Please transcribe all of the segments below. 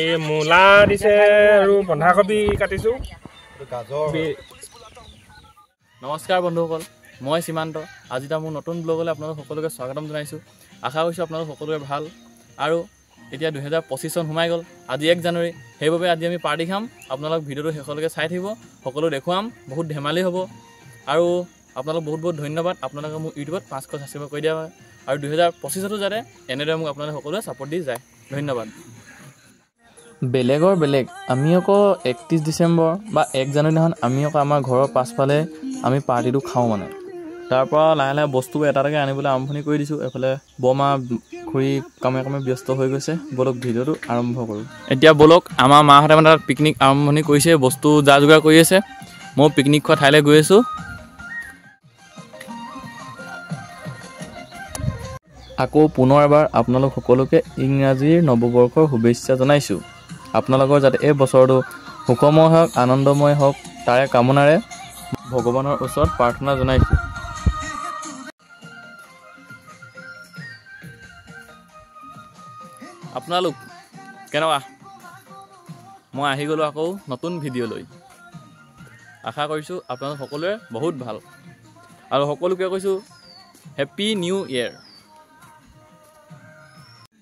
এই মূলা দিছে আৰু বন্ধাকবি কাটিছো। নমস্কাৰ বন্ধুসকল, মই সীমান্ত। আজি এটা মোৰ নতুন ব্লগলৈ আপোনালোক সকলোকে স্বাগতম জনাইছোঁ। আশা কৰিছোঁ আপোনালোক সকলোৰে ভাল। আৰু এতিয়া 2025 চন সোমাই গ'ল, আজি 1 জানুৱাৰী। সেইবাবে আজি আমি পাৰ্টি খাম। আপোনালোক ভিডিঅ'টো শেষলৈকে চাই থাকিব, সকলো দেখুৱাম, বহুত ধেমালি হ'ব। আৰু আপোনালোক বহুত বহুত ধন্যবাদ। আপোনালোকে মোক ইউটিউবত 500 ছাবস্ক্ৰাইব কৰি দিয়া হয়। আৰু 2025তো যাতে এনেদৰে মোক আপোনালোকে সকলোৱে ছাপোৰ্ট দি যায়। ধন্যবাদ। বেলেগৰ বেলেগ, আমি আকৌ 31 ডিচেম্বৰ বা 1 জানুৱাৰী দিনাখন আমি আকৌ আমাৰ ঘৰৰ পাছফালে আমি পাৰ্টিটো খাওঁ মানে। তাৰপৰা লাহে লাহে বস্তুবোৰ এটা এটাকৈ আনিবলৈ আৰম্ভণি কৰি দিছোঁ। এফালে বৰমা খুৰী কামে কামে ব্যস্ত হৈ গৈছে। ব'লক ভিডিঅ'টো আৰম্ভ কৰোঁ। এতিয়া ব'লক, আমাৰ মাহঁতে মানে তাত পিকনিক আৰম্ভণি কৰিছে, বস্তু যা যোগাৰ কৰি আছে। মই পিকনিক খোৱা ঠাইলৈ গৈ আছোঁ। আকৌ পুনৰ এবাৰ আপোনালোক সকলোকে ইংৰাজীৰ নৱবৰ্ষৰ শুভেচ্ছা জনাইছোঁ। আপোনালোকৰ যাতে এই বছৰটো সুখময় হওক, আনন্দময় হওক, তাৰে কামনাৰে ভগৱানৰ ওচৰত প্ৰাৰ্থনা জনাইছোঁ। আপোনালোক কেনেকুৱা? মই আহি গ'লোঁ আকৌ নতুন ভিডিঅ' লৈ। আশা কৰিছোঁ আপোনালোক সকলোৰে বহুত ভাল। আৰু সকলোকে কৈছোঁ হেপ্পী নিউ ইয়েৰ।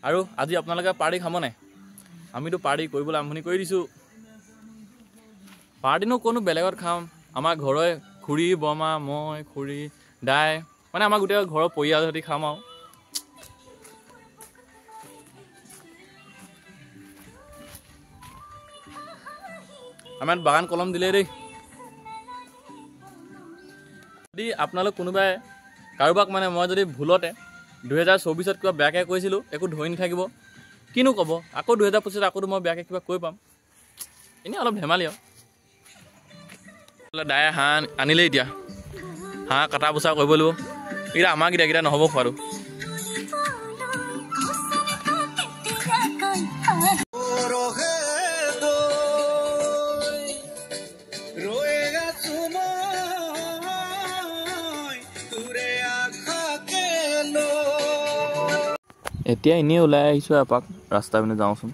আৰু আজি আপোনালোকে পাৰ্টি খাবনে? আমিতো পাৰ্টি কৰিবলৈ আৰম্ভণি কৰি দিছোঁ। পাৰ্টিনো কোনো বেলেগত খাম, আমাৰ ঘৰৰে খুৰী বৰমা, মই, খুৰী, দাই, মানে আমাৰ গোটেই ঘৰৰ পৰিয়ালৰ সৈতে খাম আৰু। আমাৰ ইয়াত বাগান কলম দিলে দেই। যদি আপোনালোক কোনোবাই কাৰোবাক মানে মই যদি ভুলতে 2024ত কিবা বেয়াকৈ কৈছিলোঁ, একো ধৰি নাথাকিব। কিনো ক'ব, আকৌ 2025ত আকৌ মই বেয়াকৈ কিবা কৈ পাম। এনেই অলপ ধেমালি আৰু। দাই হাঁহ আনিলে, এতিয়া হাঁহ কটা বচা কৰিব লাগিব। এতিয়া আমাক কেইটা নহ'ব খোৱাটো। এতিয়া এনেই ওলাই আহিছোঁ এপাক, ৰাস্তা পিনে যাওঁচোন।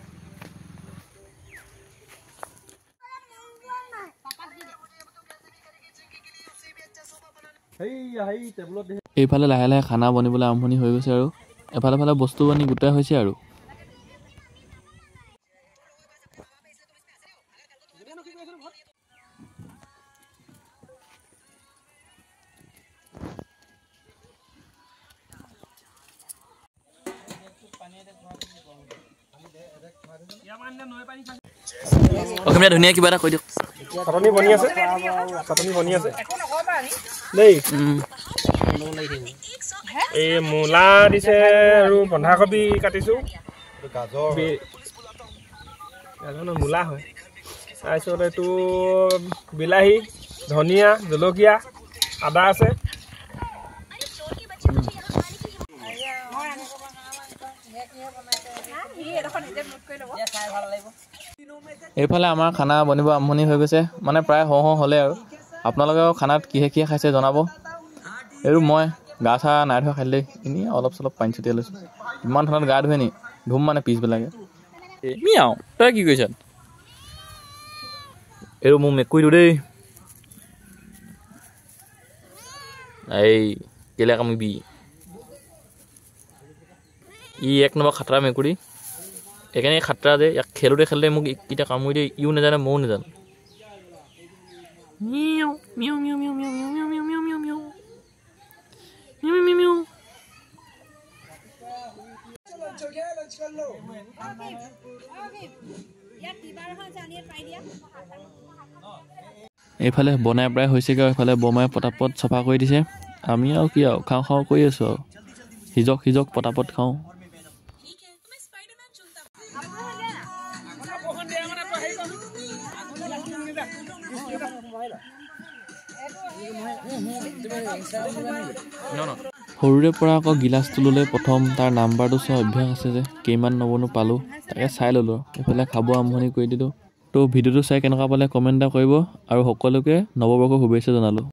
এইফালে লাহে লাহে খানা বনিবলৈ আৰম্ভণি হৈ গৈছে আৰু এফালে ফালে বস্তু আনি গোটাই হৈছে আৰু। অসমীয়া ধুনীয়া কিবা এটা কৈ দিয়ক। চাটনি বনি আছে, দেই। এই মূলা দিছে আৰু বন্ধাকবি কাটিছোঁ। গাজৰ মূলা হয়। তাৰপিছত এইটো বিলাহী, ধনিয়া, জলকীয়া, আদা আছে। এইফালে আমাৰ খানা বনিব আৰম্ভণি হৈ গৈছে, মানে প্ৰায় হওঁ হ'লে আৰু। আপোনালোকেও খানাত কিহে কিহে খাইছে জনাব। এইটো মই গা চা নাই ধোৱা খাই দেই, এনেই অলপ চলপ পানী ছটিয়াই লৈছোঁ। ইমান ঠাণ্ডাত গা ধুৱে নি, ধুম মানে পিছবিলাকে। মিয়াও, তই কি কৰিছ? এইটো মোৰ মেকুৰীটো দেই। এই কেলে কামিবি, ই 1 নম্বৰ খাতৰা মেকুৰী। সেইকাৰণে খাতৰা যে ইয়াক খেলোঁতে মোক এতিয়া কামুৰি দিয়ে, ইও নাজানে ময়ো নাজানো। মিয়াও মিয়াও মিয়াও মিয়াও মিয়াও মিয়াও মিয়াও মিয়াও মিয়াও মিয়াও মিয়াও মিয়াও মিয়াও। এইফালে বনাই প্ৰায় হৈছেগৈ, এইফালে বমাই পটাপট চফা কৰি দিছে। আমি আৰু কি আৰু খাওঁ খাওঁ কৰি আছোঁ আৰু, সিজক পটাপট খাওঁ। সৰুৰে পৰা আকৌ গিলাচটো ল'লে প্ৰথম তাৰ নাম্বাৰটো চোৱা অভ্যাস আছে যে, কেইমান নম্বৰনো পালোঁ তাকে চাই ল'লোঁ। এইফালে খাব আৰম্ভণি কৰি দিলোঁ। তো ভিডিঅ'টো চাই কেনেকুৱা পালে কমেণ্ট এটা কৰিব আৰু সকলোকে নৱবৰ্ষৰ শুভেচ্ছা জনালোঁ।